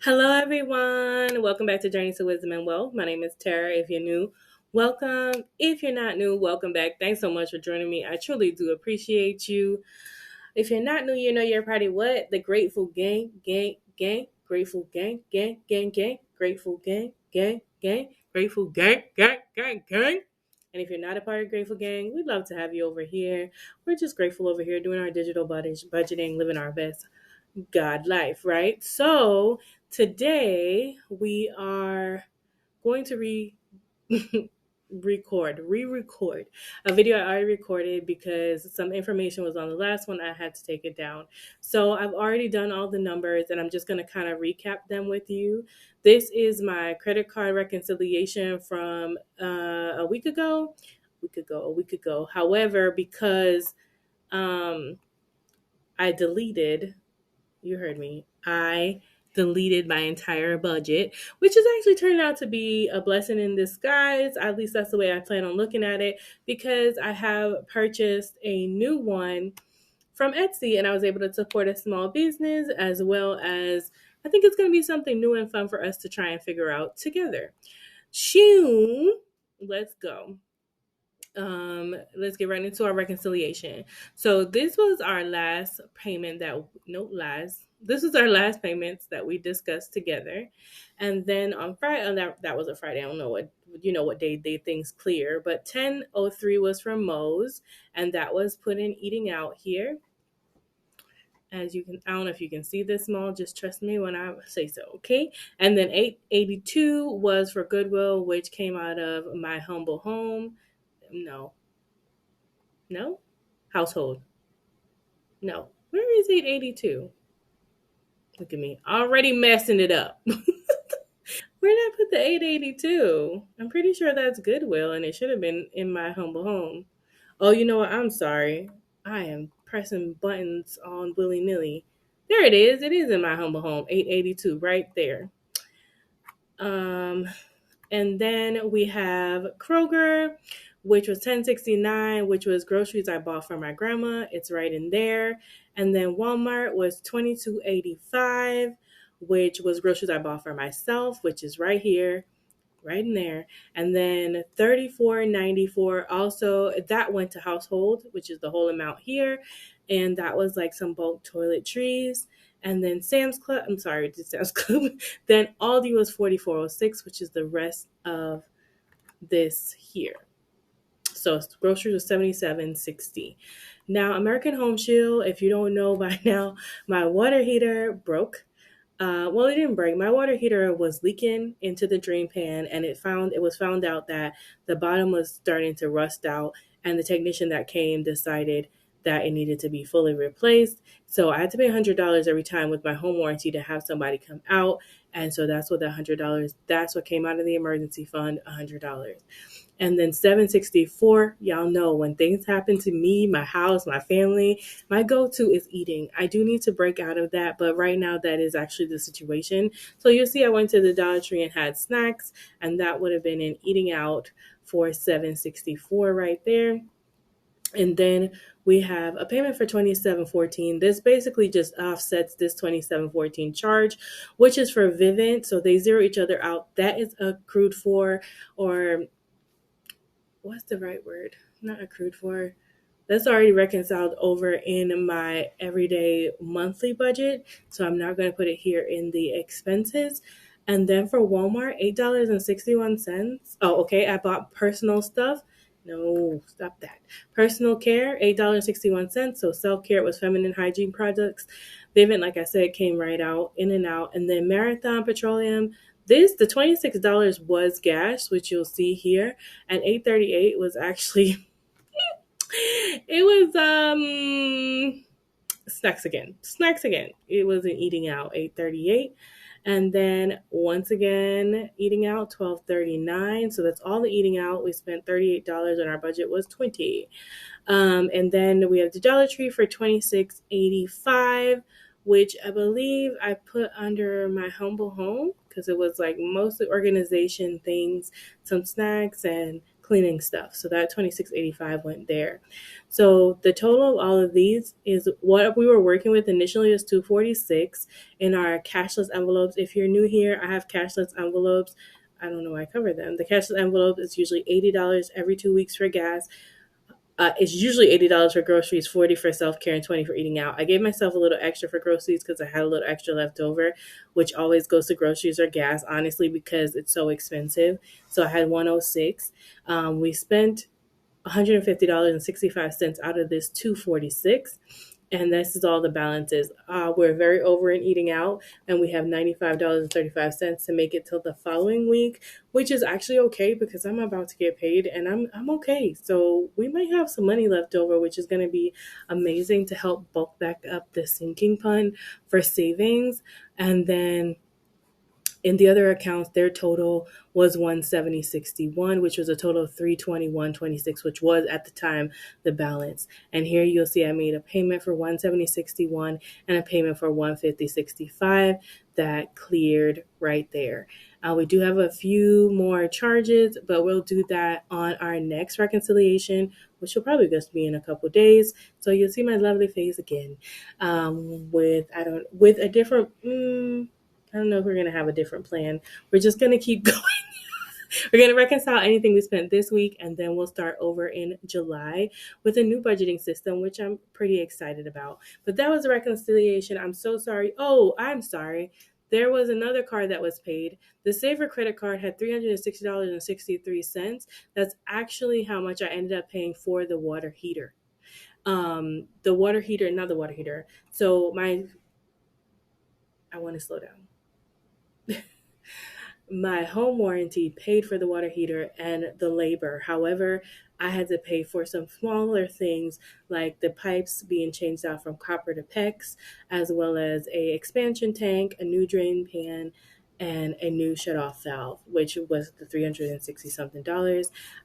Hello, everyone. Welcome back to Journey to Wisdom and Wealth. My name is Tara. If you're new, welcome. If you're not new, welcome back. Thanks so much for joining me. I truly do appreciate you. If you're not new, you know you're a part of what? The Grateful Gang, gang, gang, Grateful Gang, gang, gang, gang, Grateful Gang, gang, gang, Grateful Gang, gang, gang, gang. And if you're not a part of Grateful Gang, we'd love to have you over here. We're just grateful over here doing our digital budgeting, living our best God life, right? So today we are going to re-record a video I already recorded because some information was on the last one. I had to take it down. So I've already done all the numbers and I'm just going to kind of recap them with you. This is my credit card reconciliation from a week ago. However, because I deleted you heard me. I deleted my entire budget, which is actually turned out to be a blessing in disguise. At least that's the way I plan on looking at it, because I have purchased a new one from Etsy and I was able to support a small business, as well as I think it's going to be something new and fun for us to try and figure out together. Shoo, let's go. Let's get right into our reconciliation. So this was our last payment this was our last payments that we discussed together. And then on Friday, that was a Friday. I don't know what day things clear, but 10:03 was from Moe's, and that was put in eating out here. As you can, I don't know if you can see this small, just trust me when I say so, okay? And then 882 was for Goodwill, which came out of my humble home. No, household. No. Where is 882? Look at me, already messing it up. Where did I put the 882? I'm pretty sure that's Goodwill, and it should have been in my humble home. Oh, you know what? I'm sorry. I am pressing buttons on willy nilly. There it is. It is in my humble home. 882, right there. Um, and then we have Kroger, which was 1069, which was groceries I bought for my grandma. It's right in there. And then Walmart was 2285, which was groceries I bought for myself, which is right here, right in there. And then 3494 also, that went to household, which is the whole amount here. And that was like some bulk toiletries. And then Sam's Club, I'm sorry, Sam's Club. Then Aldi was 4406, which is the rest of this here. So groceries was 7760. Now, American Home Shield, if you don't know by now, my water heater broke. Well, it didn't break. My water heater was leaking into the drain pan, and it was found out that the bottom was starting to rust out, and the technician that came decided that it needed to be fully replaced. So I had to pay $100 every time with my home warranty to have somebody come out, and so that's what that's what came out of the emergency fund, $100. And then 764, y'all know when things happen to me, my house, my family, my go-to is eating. I do need to break out of that, but right now that is actually the situation. So you'll see I went to the Dollar Tree and had snacks, and that would have been in eating out for 764 right there. And then we have a payment for 2714. This basically just offsets this 2714 charge, which is for Vivint. So they zero each other out. That is accrued for, or what's the right word? Not accrued for. That's already reconciled over in my everyday monthly budget. So I'm not going to put it here in the expenses. And then for Walmart, $8.61. Oh, okay. I bought personal stuff. No, stop that. Personal care, $8.61. So self-care was feminine hygiene products. Vivint, like I said, came right out, in and out. And then Marathon Petroleum, the $26 was gas, which you'll see here. And $8.38 was actually it was snacks again. It was an eating out, $8.38. And then once again, eating out, $12.39. So that's all the eating out. We spent $38 and our budget was $20. And then we have the Dollar Tree for $26.85, which I believe I put under my humble home because it was like mostly organization things, some snacks and cleaning stuff. So that $26.85 went there. So the total of all of these is what we were working with initially is $246 in our cashless envelopes. If you're new here, I have cashless envelopes. I don't know why I covered them. The cashless envelope is usually $80 every 2 weeks for gas. It's usually $80 for groceries, $40 for self-care, and $20 for eating out. I gave myself a little extra for groceries because I had a little extra left over, which always goes to groceries or gas, honestly, because it's so expensive. So I had 106. We spent $150.65 out of this 246, and this is all the balances. We're very over in eating out, and we have $95.35 to make it till the following week, which is actually okay because I'm about to get paid and I'm okay. So we might have some money left over, which is going to be amazing to help bulk back up the sinking fund for savings. And then in the other accounts, their total was 170.61, which was a total of 321.26, which was at the time the balance. And here you'll see I made a payment for 170.61 and a payment for 150.65 that cleared right there. We do have a few more charges, but we'll do that on our next reconciliation, which will probably just be in a couple days. So you'll see my lovely face again, with a different. I don't know if we're going to have a different plan. We're just going to keep going. We're going to reconcile anything we spent this week, and then we'll start over in July with a new budgeting system, which I'm pretty excited about. But that was a reconciliation. I'm so sorry. Oh, I'm sorry. There was another card that was paid. The Saver credit card had $360.63. That's actually how much I ended up paying for the water heater. Not the water heater. So I want to slow down. My home warranty paid for the water heater and the labor. However, I had to pay for some smaller things like the pipes being changed out from copper to PEX, as well as a expansion tank, a new drain pan, and a new shutoff valve, which was the $360 something.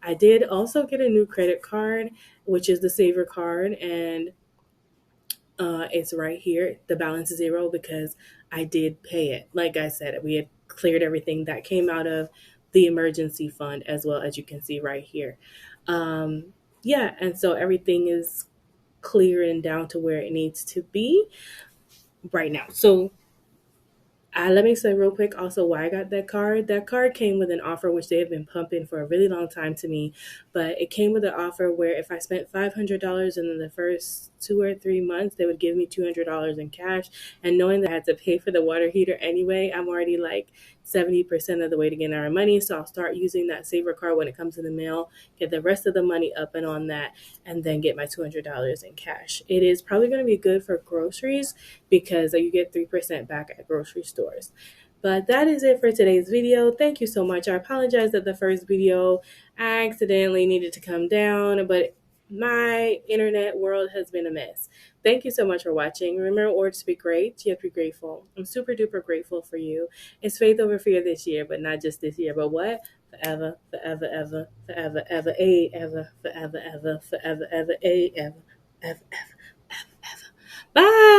I did also get a new credit card, which is the Saver card, and it's right here. The balance is zero because I did pay it. Like I said, we had cleared everything that came out of the emergency fund, as well, as you can see right here. And so everything is clear and down to where it needs to be right now. So let me say real quick also why I got that card. That card came with an offer which they have been pumping for a really long time to me, but it came with an offer where if I spent $500 in the first 2 or 3 months, they would give me $200 in cash. And knowing that I had to pay for the water heater anyway, I'm already like 70% of the way to getting our money. So I'll start using that Saver card when it comes in the mail, get the rest of the money up and on that, and then get my $200 in cash. It is probably going to be good for groceries because you get 3% back at grocery stores. But that is it for today's video. Thank you so much. I apologize that the first video accidentally needed to come down, but my internet world has been a mess. Thank you so much for watching. Remember, or to be great, you have to be grateful. I'm super duper grateful for you. It's faith over fear this year, but not just this year, but what? Forever, forever, ever, forever, ever, ever, forever, ever, forever, ever, ever, ever, ever, ever, ever. Bye.